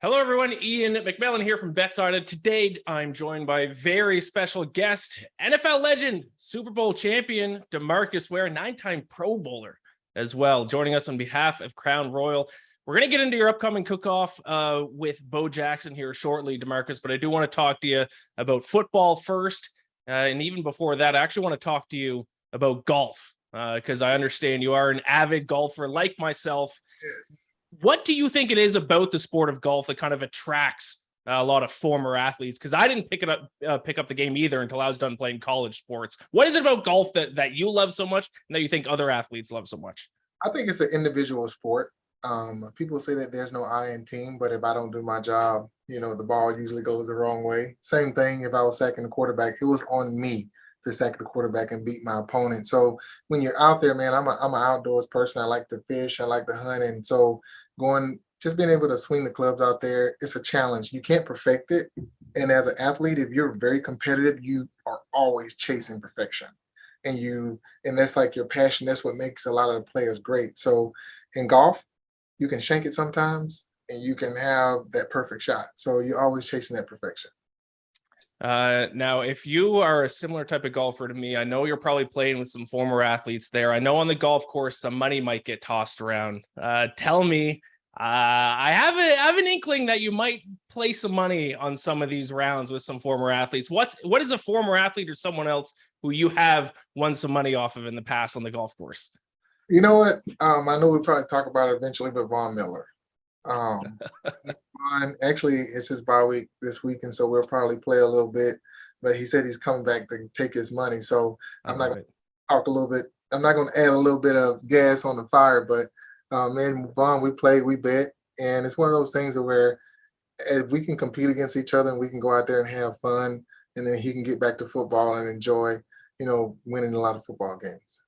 Hello, everyone. Iain MacMillan here from BetSided. Today, I'm joined by a very special guest, NFL legend, Super Bowl champion, DeMarcus Ware, 9-time Pro Bowler as well, joining us on behalf of Crown Royal. We're going to get into your upcoming cook-off with Bo Jackson here shortly, DeMarcus, but I do want to talk to you about football first. And even before that, I actually want to talk to you about golf because I understand you are an avid golfer like myself. Yes. What do you think it is about the sport of golf that kind of attracts a lot of former athletes? Because I didn't pick up the game either until I was done playing college sports. What is it about golf that you love so much and that you think other athletes love so much? I think it's an individual sport. People say that there's no I in team, but if I don't do my job, the ball usually goes the wrong way. Same thing if I was sacking the quarterback, it was on me to sack the quarterback and beat my opponent. So when you're out there, man, I'm an outdoors person. I like to fish, I like to hunt. And so just being able to swing the clubs out there, it's a challenge. You can't perfect it. And as an athlete, if you're very competitive, you are always chasing perfection. And that's like your passion. That's what makes a lot of the players great. So in golf, you can shank it sometimes and you can have that perfect shot. So you're always chasing that perfection. Now, if you are a similar type of golfer to me, I know you're probably playing with some former athletes there. I know on the golf course, some money might get tossed around. Tell me, I have an inkling that you might play some money on some of these rounds with some former athletes. What is a former athlete or someone else who you have won some money off of in the past on the golf course? You know what? I know we'll probably talk about it eventually, but Von Miller. Actually, it's his bye week this week, and so we'll probably play a little bit. But he said he's coming back to take his money, so I'm not going to talk a little bit. I'm not going to add a little bit of gas on the fire, but man, Vaughn, we played, we bet, and it's one of those things where if we can compete against each other and we can go out there and have fun, and then he can get back to football and enjoy, winning a lot of football games.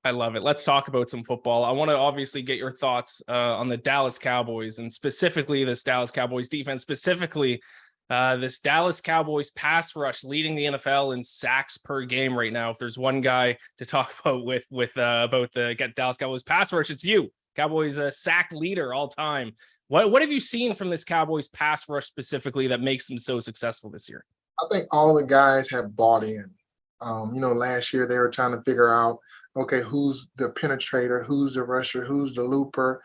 I love it. Let's talk about some football. I want to obviously get your thoughts on the Dallas Cowboys and specifically this Dallas Cowboys defense, specifically this Dallas Cowboys pass rush leading the NFL in sacks per game right now. If there's one guy to talk about about the Dallas Cowboys pass rush, it's you. Cowboys sack leader all time. What have you seen from this Cowboys pass rush specifically that makes them so successful this year? I think all the guys have bought in. Last year they were trying to figure out, okay, who's the penetrator, who's the rusher, who's the looper,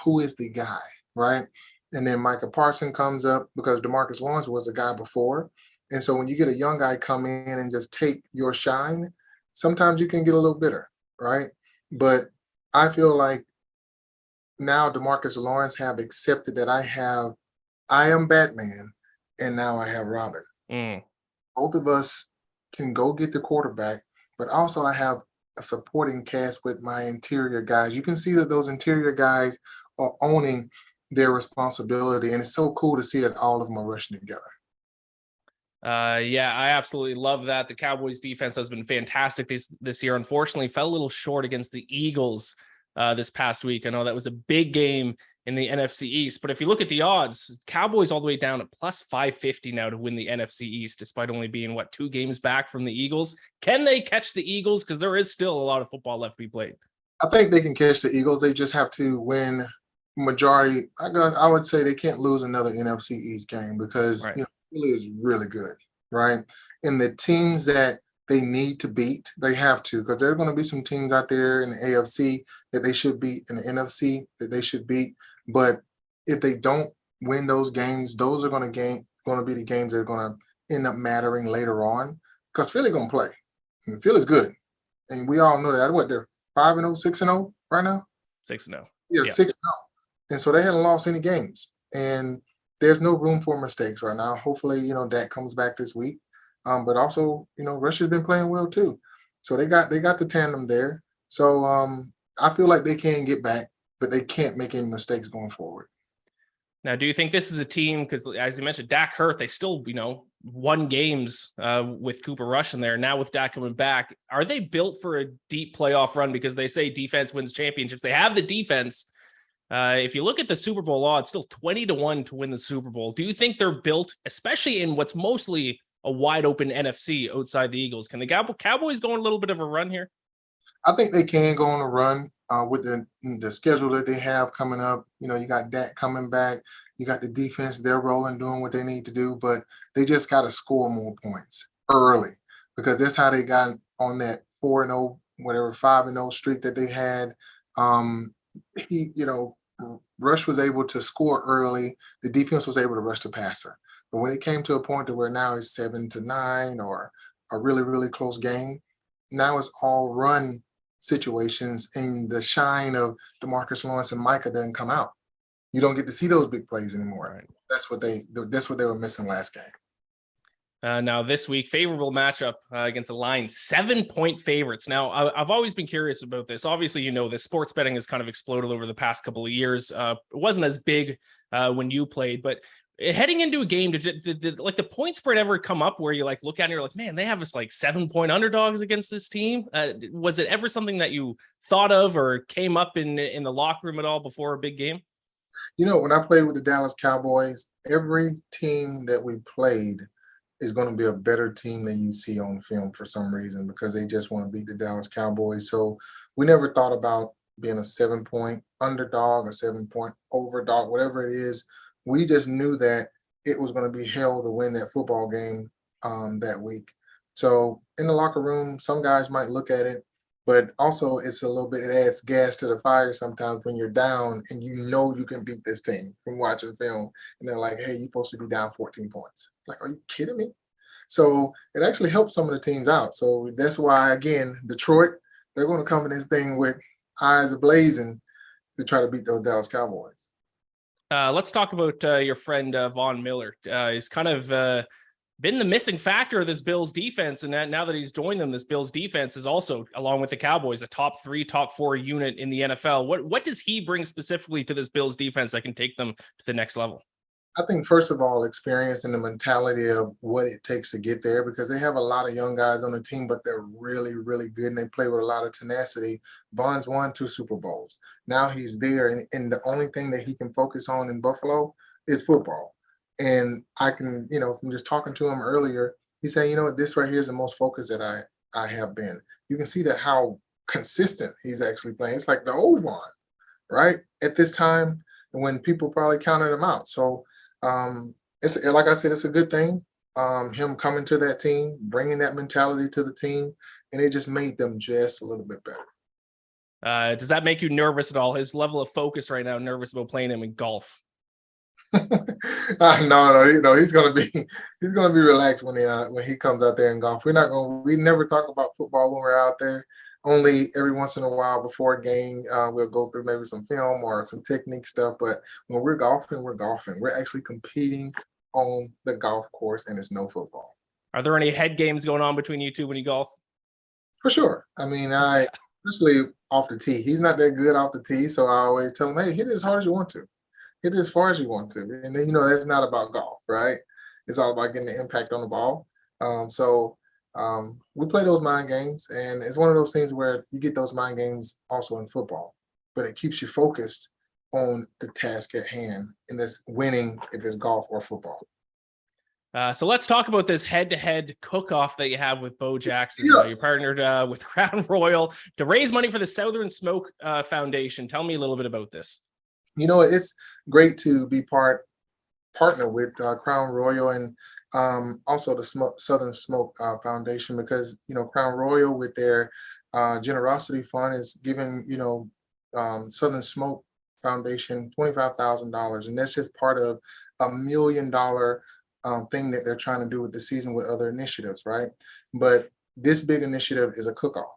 who is the guy, right? And then Micah Parsons comes up because DeMarcus Lawrence was the guy before. And so when you get a young guy come in and just take your shine, sometimes you can get a little bitter, right? But I feel like now DeMarcus Lawrence have accepted that I am Batman, and now I have Robin. Both of us can go get the quarterback, but also I have a supporting cast with my interior guys. You can see that those interior guys are owning their responsibility, and it's so cool to see that all of them are rushing together. Yeah, I absolutely love that. The Cowboys defense has been fantastic this year. Unfortunately, fell a little short against the Eagles this past week. I know that was a big game in the NFC East, but if you look at the odds, Cowboys all the way down at plus 550 now to win the NFC East, despite only being 2 games back from the Eagles. Can they catch the Eagles? Because there is still a lot of football left to be played. I think they can catch the Eagles. They just have to win majority. I would say they can't lose another NFC East game because right. Philly is really good, right? And the teams that they need to beat, they have to, because there are going to be some teams out there in the AFC that they should beat, in the NFC that they should beat. But if they don't win those games, those are going to be the games that are going to end up mattering later on, because Philly going to play. I mean, Philly's good, and we all know that. What, they're 5-0, 6-0 right now? 6-0. Yeah, 6-0. And so they hadn't lost any games, and there's no room for mistakes right now. Hopefully, Dak comes back this week. But also, Rush has been playing well too. So they got the tandem there. So I feel like they can get back, but they can't make any mistakes going forward. Now, do you think this is a team, because as you mentioned, Dak hurt, they still, won games with Cooper Rush in there. Now with Dak coming back, are they built for a deep playoff run? Because they say defense wins championships. They have the defense. If you look at the Super Bowl odds, still 20-1 to win the Super Bowl. Do you think they're built, especially in what's mostly a wide open NFC outside the Eagles? Can the Cowboys go on a little bit of a run here? I think they can go on a run with the schedule that they have coming up. You got Dak coming back. You got the defense, they're rolling, doing what they need to do, but they just got to score more points early because that's how they got on that 4-0, whatever 5-0 streak that they had. He, Rush was able to score early. The defense was able to rush the passer. But when it came to a point to where now it's 7-9 or a really, really close game, now it's all run situations, and the shine of DeMarcus Lawrence and Micah doesn't come out. You don't get to see those big plays anymore. Right. That's what they were missing last game. Now this week, favorable matchup against the Lions, 7-point favorites. Now I've always been curious about this. Obviously, this sports betting has kind of exploded over the past couple of years. It wasn't as big when you played, but heading into a game, did like the point spread ever come up where you like look at it and you're like, man, they have us like 7-point underdogs against this team? Was it ever something that you thought of or came up in the locker room at all before a big game? When I played with the Dallas Cowboys, every team that we played is going to be a better team than you see on film for some reason because they just want to beat the Dallas Cowboys. So we never thought about being a 7-point underdog, a 7-point overdog, whatever it is. We just knew that it was going to be hell to win that football game that week. So in the locker room, some guys might look at it, but also it adds gas to the fire sometimes when you're down and you can beat this team from watching film. And they're like, hey, you're supposed to be down 14 points. Like, are you kidding me? So it actually helps some of the teams out. So that's why, again, Detroit, they're going to come in this thing with eyes ablazing to try to beat those Dallas Cowboys. Let's talk about your friend Von Miller. He's kind of been the missing factor of this Bills defense, and now that he's joined them, this Bills defense is also, along with the Cowboys, a top 3, top 4 unit in the NFL. What does he bring specifically to this Bills defense that can take them to the next level? I think, first of all, experience and the mentality of what it takes to get there, because they have a lot of young guys on the team, but they're really, really good, and they play with a lot of tenacity. Von's won 2 Super Bowls. Now he's there, and the only thing that he can focus on in Buffalo is football. And I can, from just talking to him earlier, he said, this right here is the most focused that I have been. You can see that how consistent he's actually playing. It's like the old Von, right? At this time, when people probably counted him out. So, it's like I said, it's a good thing. Him coming to that team, bringing that mentality to the team, and it just made them just a little bit better. Does that make you nervous at all? His level of focus right now, nervous about playing him in golf? No, he's gonna be relaxed when he comes out there in golf. We never talk about football when we're out there. Only every once in a while before a game, we'll go through maybe some film or some technique stuff. But when we're golfing, we're golfing. We're actually competing on the golf course, and it's no football. Are there any head games going on between you two when you golf? For sure. I mean, especially off the tee. He's not that good off the tee, so I always tell him, hey, hit it as hard as you want to. Hit it as far as you want to. And then, that's not about golf, right? It's all about getting the impact on the ball. We play those mind games, and it's one of those things where you get those mind games also in football, but it keeps you focused on the task at hand, and that's winning if it's golf or football. So let's talk about this head-to-head cook-off that you have with Bo Jackson. Yeah. You partnered with Crown Royal to raise money for the Southern Smoke Foundation. Tell me a little bit about this. It's great to be partner with Crown Royal and also the Southern Smoke Foundation, because Crown Royal with their generosity fund is giving Southern Smoke Foundation $25,000, and that's just part of $1 million thing that they're trying to do with the season with other initiatives, right? But this big initiative is a cook-off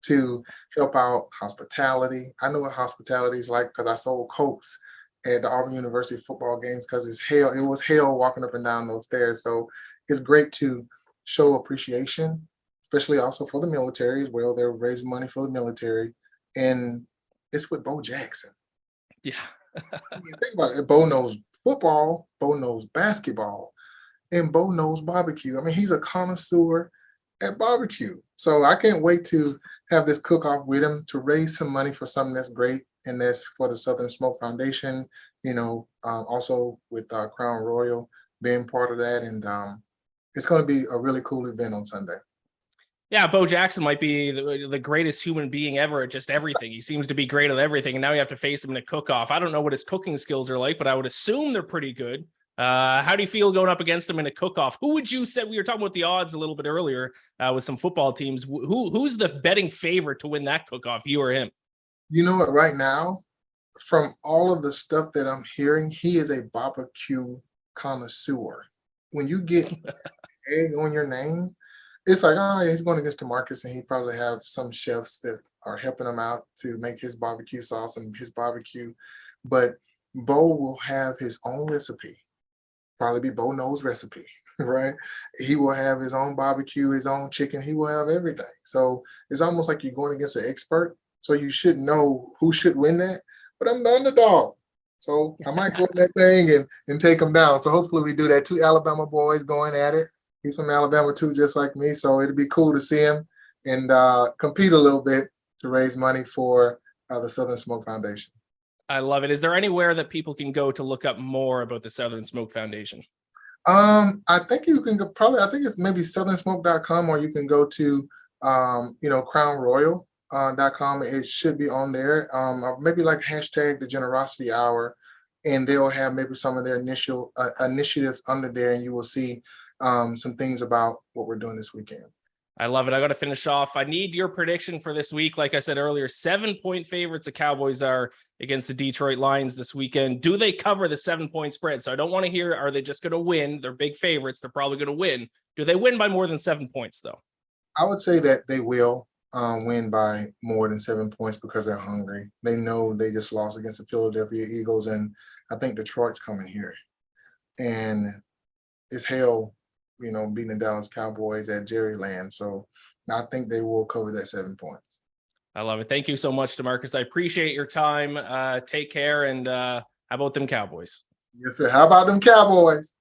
to help out hospitality. I know what hospitality is like because I sold Cokes at the Auburn University football games because it was hell walking up and down those stairs. So it's great to show appreciation, especially also for the military as well. They're raising money for the military. And it's with Bo Jackson. Yeah. Think about it. Bo knows football, Bo knows basketball, and Bo knows barbecue. I mean, he's a connoisseur at barbecue. So I can't wait to have this cook-off with him to raise some money for something that's great, and that's for the Southern Smoke Foundation, also with Crown Royal being part of that. And it's going to be a really cool event on Sunday. Yeah, Bo Jackson might be the greatest human being ever at just everything. He seems to be great at everything, and now you have to face him in a cook-off. I don't know what his cooking skills are like, but I would assume they're pretty good. How do you feel going up against him in a cook-off? Who would you say? We were talking about the odds a little bit earlier with some football teams. Who's the betting favorite to win that cook-off, you or him? You know what? Right now, from all of the stuff that I'm hearing, he is a barbecue connoisseur. When you get egg on your name, it's like, oh, yeah, he's going against DeMarcus, and he probably have some chefs that are helping him out to make his barbecue sauce and his barbecue. But Bo will have his own recipe. Probably be Bo knows recipe, right? He will have his own barbecue, his own chicken. He will have everything. So it's almost like you're going against an expert. So you should know who should win that. But I'm the underdog. So I might go in that thing and take them down. So hopefully we do that. Two Alabama boys going at it. He's from Alabama too, just like me. So it'd be cool to see him and compete a little bit to raise money for the Southern Smoke Foundation. I love it. Is there anywhere that people can go to look up more about the Southern Smoke Foundation? I think you can go probably, I think it's maybe southernsmoke.com, or you can go to, crownroyal.com. It should be on there. Or maybe like hashtag the generosity hour, and they'll have maybe some of their initial initiatives under there, and you will see some things about what we're doing this weekend. I love it. I got to finish off. I need your prediction for this week. Like I said earlier, 7-point favorites the Cowboys are against the Detroit Lions this weekend. Do they cover the 7-point spread? So I don't want to hear, are they just going to win? They're big favorites. They're probably going to win. Do they win by more than 7 points, though? I would say that they will win by more than 7 points because they're hungry. They know they just lost against the Philadelphia Eagles, and I think Detroit's coming here. And it's hell, beating the Dallas Cowboys at Jerryland. So I think they will cover that 7 points. I love it. Thank you so much, DeMarcus. I appreciate your time. Take care. And how about them Cowboys? Yes, sir. How about them Cowboys?